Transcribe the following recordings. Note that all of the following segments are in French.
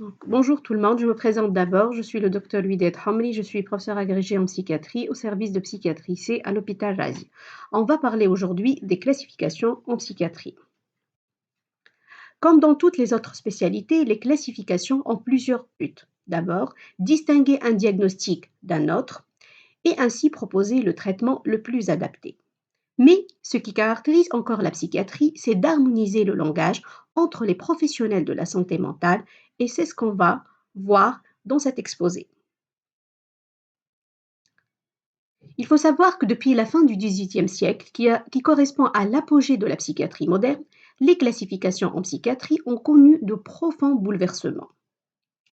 Donc, bonjour tout le monde, je me présente d'abord. Je suis le docteur Louis-Ded Hamli, je suis professeur agrégé en psychiatrie au service de psychiatrie C à l'hôpital Razi. On va parler aujourd'hui des classifications en psychiatrie. Comme dans toutes les autres spécialités, les classifications ont plusieurs buts. D'abord, distinguer un diagnostic d'un autre et ainsi proposer le traitement le plus adapté. Mais ce qui caractérise encore la psychiatrie, c'est d'harmoniser le langage entre les professionnels de la santé mentale et c'est ce qu'on va voir dans cet exposé. Il faut savoir que depuis la fin du XVIIIe siècle, qui correspond à l'apogée de la psychiatrie moderne, les classifications en psychiatrie ont connu de profonds bouleversements.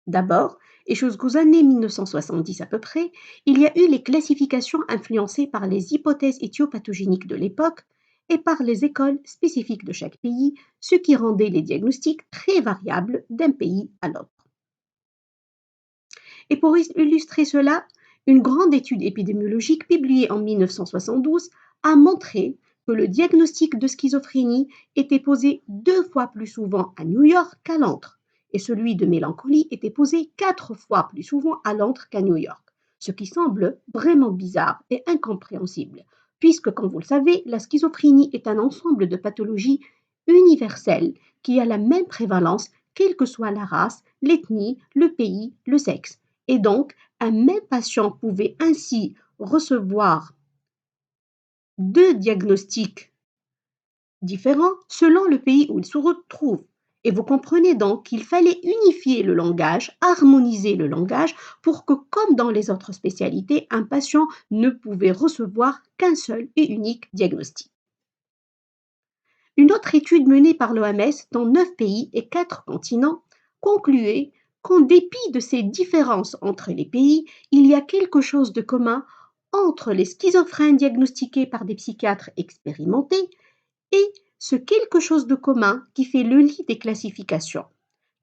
D'abord, et jusqu'aux années 1970 à peu près, il y a eu les classifications influencées par les hypothèses éthiopathogéniques de l'époque et par les écoles spécifiques de chaque pays, ce qui rendait les diagnostics très variables d'un pays à l'autre. Et pour illustrer cela, une grande étude épidémiologique publiée en 1972 a montré que le diagnostic de schizophrénie était posé 2 fois plus souvent à New York qu'à Londres, et celui de mélancolie était posé 4 fois plus souvent à Londres qu'à New York, ce qui semble vraiment bizarre et incompréhensible, puisque, comme vous le savez, la schizophrénie est un ensemble de pathologies universelles qui a la même prévalence, quelle que soit la race, l'ethnie, le pays, le sexe. Et donc, un même patient pouvait ainsi recevoir 2 diagnostics différents selon le pays où il se retrouve. Et vous comprenez donc qu'il fallait unifier le langage, harmoniser le langage pour que, comme dans les autres spécialités, un patient ne pouvait recevoir qu'un seul et unique diagnostic. Une autre étude menée par l'OMS dans 9 pays et 4 continents concluait qu'en dépit de ces différences entre les pays, il y a quelque chose de commun entre les schizophrènes diagnostiqués par des psychiatres expérimentés et ce quelque chose de commun qui fait le lit des classifications,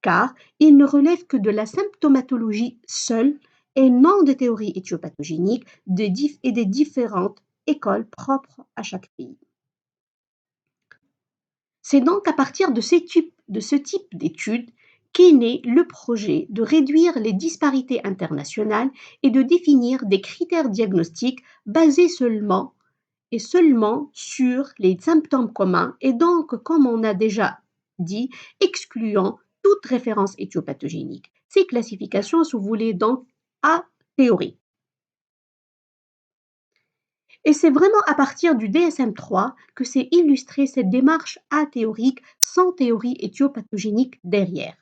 car ils ne relèvent que de la symptomatologie seule et non de théories éthiopathogéniques et des différentes écoles propres à chaque pays. C'est donc à partir de ce type d'études qu'est né le projet de réduire les disparités internationales et de définir des critères diagnostiques basés seulement sur les symptômes communs et donc, comme on a déjà dit, excluant toute référence éthiopathogénique. Ces classifications se voulaient donc athéoriques. Et c'est vraiment à partir du DSM-3 que s'est illustrée cette démarche athéorique sans théorie éthiopathogénique derrière.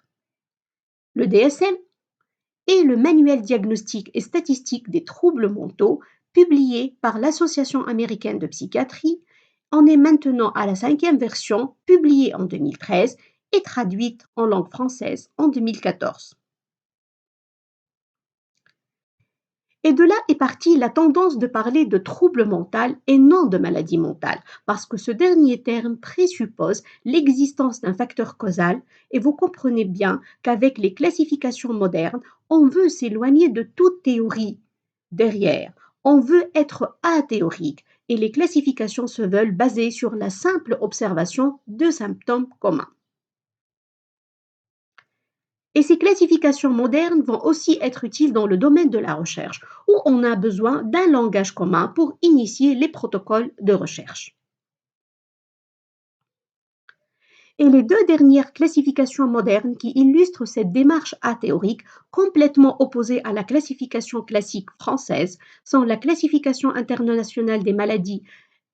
Le DSM est le manuel diagnostique et statistique des troubles mentaux publié par l'Association américaine de psychiatrie, en est maintenant à la 5e version, publiée en 2013 et traduite en langue française en 2014. Et de là est partie la tendance de parler de trouble mental et non de maladie mentale, parce que ce dernier terme présuppose l'existence d'un facteur causal, et vous comprenez bien qu'avec les classifications modernes, on veut s'éloigner de toute théorie derrière. On veut être athéorique, et les classifications se veulent basées sur la simple observation de symptômes communs. Et ces classifications modernes vont aussi être utiles dans le domaine de la recherche, où on a besoin d'un langage commun pour initier les protocoles de recherche. Et les 2 dernières classifications modernes qui illustrent cette démarche athéorique, complètement opposée à la classification classique française, sont la classification internationale des maladies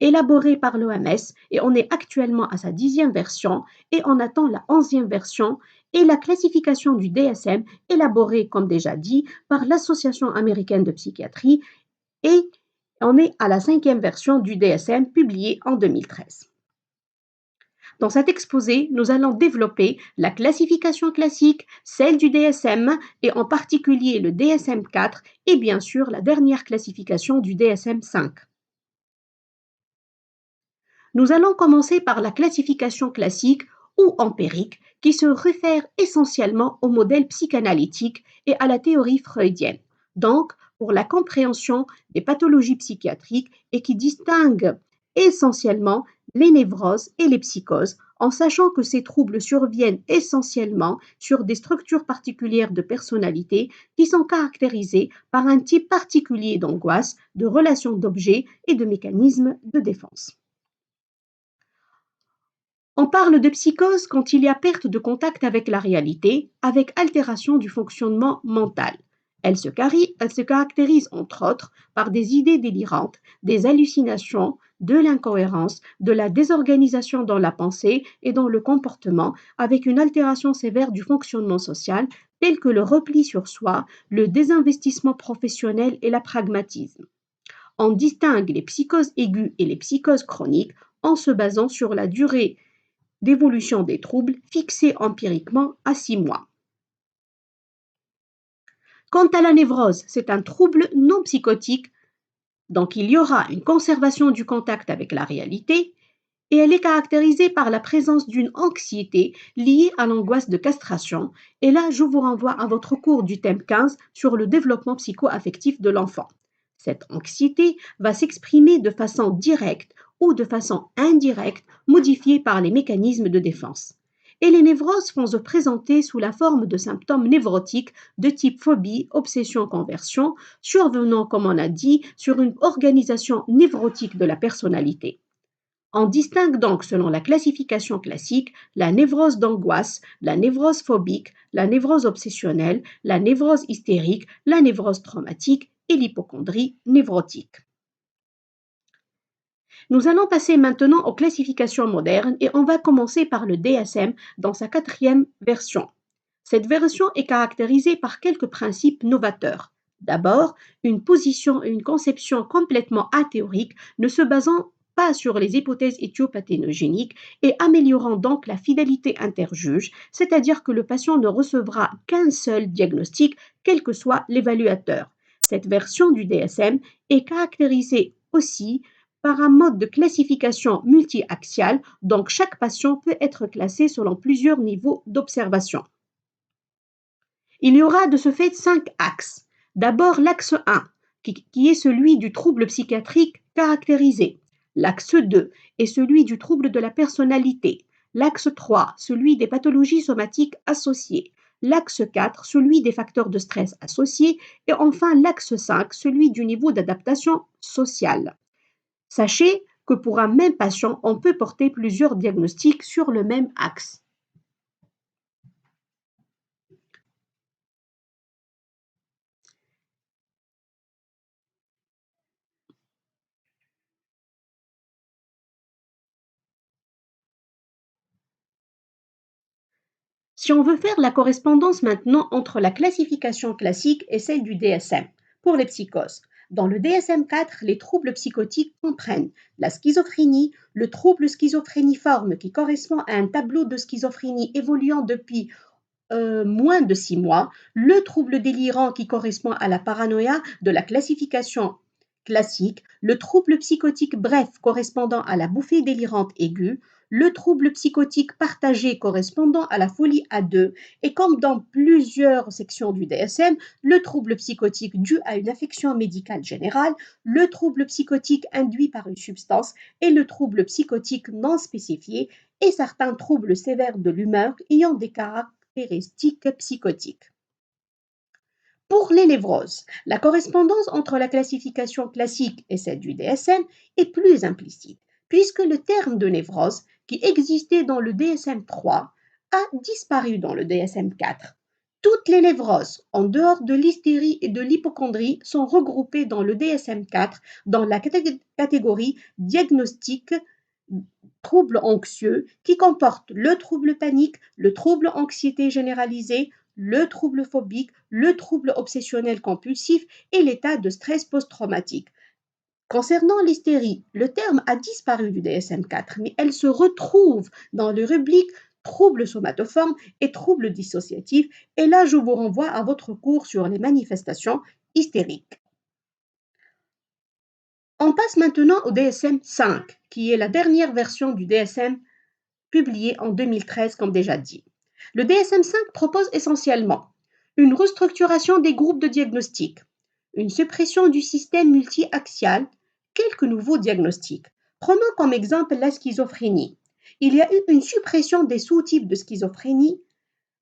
élaborée par l'OMS, et on est actuellement à sa 10e version, et on attend la 11e version, et la classification du DSM, élaborée, comme déjà dit, par l'Association américaine de psychiatrie, et on est à la 5e version du DSM, publiée en 2013. Dans cet exposé, nous allons développer la classification classique, celle du DSM et en particulier le DSM-4 et bien sûr la dernière classification du DSM-5. Nous allons commencer par la classification classique ou empirique qui se réfère essentiellement au modèle psychanalytique et à la théorie freudienne, donc pour la compréhension des pathologies psychiatriques et qui distingue essentiellement les névroses et les psychoses, en sachant que ces troubles surviennent essentiellement sur des structures particulières de personnalité qui sont caractérisées par un type particulier d'angoisse, de relations d'objets et de mécanismes de défense. On parle de psychose quand il y a perte de contact avec la réalité, avec altération du fonctionnement mental. Elle se caractérise entre autres par des idées délirantes, des hallucinations, de l'incohérence, de la désorganisation dans la pensée et dans le comportement, avec une altération sévère du fonctionnement social, tel que le repli sur soi, le désinvestissement professionnel et la pragmatisme. On distingue les psychoses aiguës et les psychoses chroniques en se basant sur la durée d'évolution des troubles fixés empiriquement à 6 mois. Quant à la névrose, c'est un trouble non psychotique, donc il y aura une conservation du contact avec la réalité et elle est caractérisée par la présence d'une anxiété liée à l'angoisse de castration. Et là, je vous renvoie à votre cours du thème 15 sur le développement psycho-affectif de l'enfant. Cette anxiété va s'exprimer de façon directe ou de façon indirecte, modifiée par les mécanismes de défense. Et les névroses vont se présenter sous la forme de symptômes névrotiques de type phobie, obsession-conversion, survenant, comme on a dit, sur une organisation névrotique de la personnalité. On distingue donc, selon la classification classique, la névrose d'angoisse, la névrose phobique, la névrose obsessionnelle, la névrose hystérique, la névrose traumatique et l'hypocondrie névrotique. Nous allons passer maintenant aux classifications modernes et on va commencer par le DSM dans sa quatrième version. Cette version est caractérisée par quelques principes novateurs. D'abord, une position et une conception complètement athéorique ne se basant pas sur les hypothèses éthiopathogéniques et améliorant donc la fidélité interjuge, c'est-à-dire que le patient ne recevra qu'un seul diagnostic, quel que soit l'évaluateur. Cette version du DSM est caractérisée aussi par un mode de classification multi-axial, donc chaque patient peut être classé selon plusieurs niveaux d'observation. Il y aura de ce fait 5 axes. D'abord l'axe 1, qui est celui du trouble psychiatrique caractérisé. L'axe 2 est celui du trouble de la personnalité. L'axe 3, celui des pathologies somatiques associées. L'axe 4, celui des facteurs de stress associés. Et enfin l'axe 5, celui du niveau d'adaptation sociale. Sachez que pour un même patient, on peut porter plusieurs diagnostics sur le même axe. Si on veut faire la correspondance maintenant entre la classification classique et celle du DSM, pour les psychoses, dans le DSM-4, les troubles psychotiques comprennent la schizophrénie, le trouble schizophréniforme qui correspond à un tableau de schizophrénie évoluant depuis moins de 6 mois, le trouble délirant qui correspond à la paranoïa de la classification classique, le trouble psychotique bref correspondant à la bouffée délirante aiguë, le trouble psychotique partagé correspondant à la folie à deux, et comme dans plusieurs sections du DSM, le trouble psychotique dû à une affection médicale générale, le trouble psychotique induit par une substance et le trouble psychotique non spécifié et certains troubles sévères de l'humeur ayant des caractéristiques psychotiques. Pour les névroses, la correspondance entre la classification classique et celle du DSM est plus implicite, puisque le terme de névrose, qui existait dans le DSM-3, a disparu dans le DSM-4. Toutes les névroses, en dehors de l'hystérie et de l'hypocondrie, sont regroupées dans le DSM-4 dans la catégorie diagnostic trouble anxieux qui comporte le trouble panique, le trouble anxiété généralisée, le trouble phobique, le trouble obsessionnel compulsif et l'état de stress post-traumatique. Concernant l'hystérie, le terme a disparu du DSM-4, mais elle se retrouve dans les rubriques troubles somatoformes et troubles dissociatifs, et là je vous renvoie à votre cours sur les manifestations hystériques. On passe maintenant au DSM-5, qui est la dernière version du DSM publié en 2013, comme déjà dit. Le DSM-5 propose essentiellement une restructuration des groupes de diagnostic, une suppression du système multi-axial, quelques nouveaux diagnostics. Prenons comme exemple la schizophrénie. Il y a eu une suppression des sous-types de schizophrénie,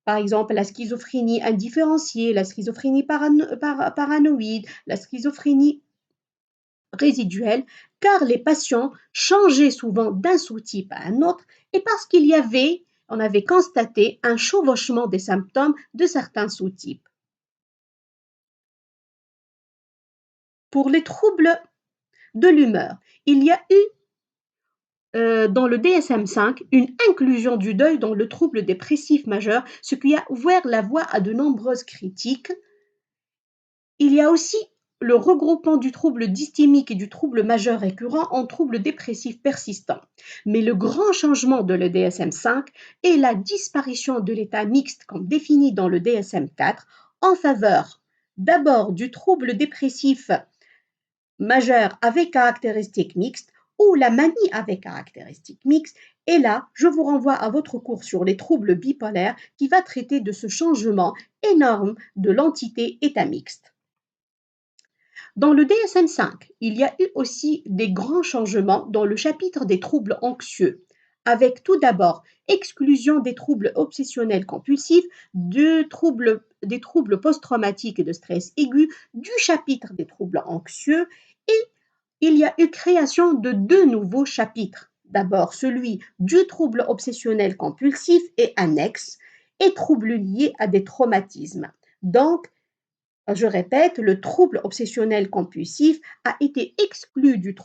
par exemple la schizophrénie indifférenciée, la schizophrénie paranoïde, la schizophrénie résiduelle, car les patients changeaient souvent d'un sous-type à un autre et parce on avait constaté un chevauchement des symptômes de certains sous-types. Pour les troubles de l'humeur, il y a eu dans le DSM-5 une inclusion du deuil dans le trouble dépressif majeur, ce qui a ouvert la voie à de nombreuses critiques. Il y a aussi le regroupement du trouble dysthymique et du trouble majeur récurrent en trouble dépressif persistant. Mais le grand changement de le DSM-5 est la disparition de l'état mixte comme défini dans le DSM-4 en faveur d'abord du trouble dépressif majeur avec caractéristiques mixtes ou la manie avec caractéristiques mixtes. Et là, je vous renvoie à votre cours sur les troubles bipolaires qui va traiter de ce changement énorme de l'entité état mixte. Dans le DSM-5, il y a eu aussi des grands changements dans le chapitre des troubles anxieux, avec tout d'abord exclusion des troubles obsessionnels compulsifs, des troubles post-traumatiques et de stress aigu du chapitre des troubles anxieux et il y a eu création de deux nouveaux chapitres. D'abord celui du trouble obsessionnel compulsif et annexe et troubles liés à des traumatismes. Donc, je répète, le trouble obsessionnel compulsif a été exclu du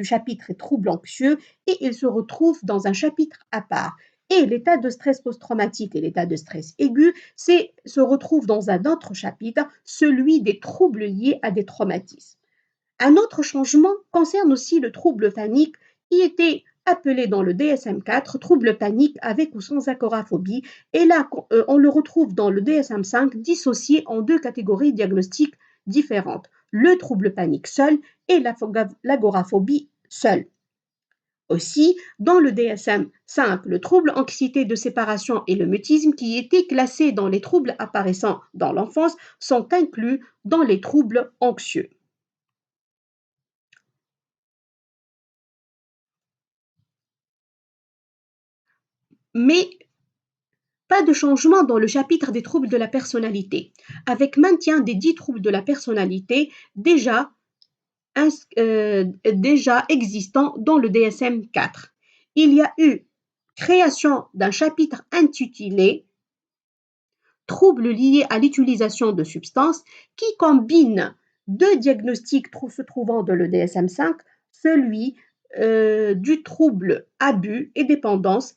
chapitre trouble anxieux et il se retrouve dans un chapitre à part. Et l'état de stress post-traumatique et l'état de stress aigu se retrouvent dans un autre chapitre, celui des troubles liés à des traumatismes. Un autre changement concerne aussi le trouble panique qui était appelé dans le DSM-4 trouble panique avec ou sans agoraphobie et là on le retrouve dans le DSM-5 dissocié en deux catégories diagnostiques différentes, le trouble panique seul et l'agoraphobie seule. Aussi, dans le DSM-5, le trouble anxiété de séparation et le mutisme qui étaient classés dans les troubles apparaissant dans l'enfance sont inclus dans les troubles anxieux. Mais pas de changement dans le chapitre des troubles de la personnalité, avec maintien des 10 troubles de la personnalité déjà existants dans le DSM-4. Il y a eu création d'un chapitre intitulé Troubles liés à l'utilisation de substances qui combine deux diagnostics se trouvant dans le DSM-5, celui du trouble abus et dépendance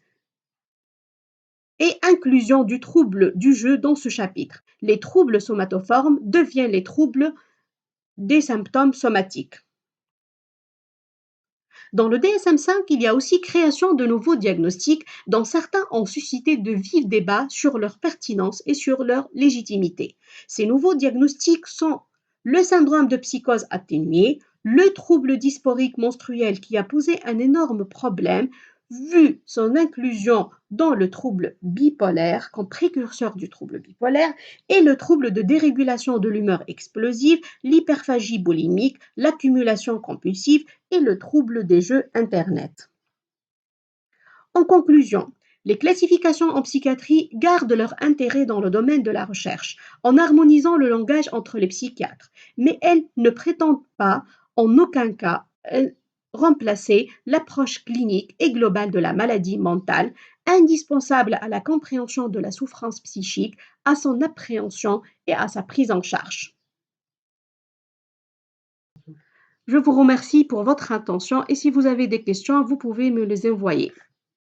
et inclusion du trouble du jeu dans ce chapitre. Les troubles somatoformes deviennent les troubles des symptômes somatiques. Dans le DSM-5, il y a aussi création de nouveaux diagnostics dont certains ont suscité de vifs débats sur leur pertinence et sur leur légitimité. Ces nouveaux diagnostics sont le syndrome de psychose atténuée, le trouble dysphorique menstruel qui a posé un énorme problème vu son inclusion dans le trouble bipolaire comme précurseur du trouble bipolaire et le trouble de dérégulation de l'humeur explosive, l'hyperphagie boulimique, l'accumulation compulsive et le trouble des jeux Internet. En conclusion, les classifications en psychiatrie gardent leur intérêt dans le domaine de la recherche, en harmonisant le langage entre les psychiatres, mais elles ne prétendent pas, en aucun cas, remplacer l'approche clinique et globale de la maladie mentale, indispensable à la compréhension de la souffrance psychique, à son appréhension et à sa prise en charge. Je vous remercie pour votre attention et si vous avez des questions, vous pouvez me les envoyer.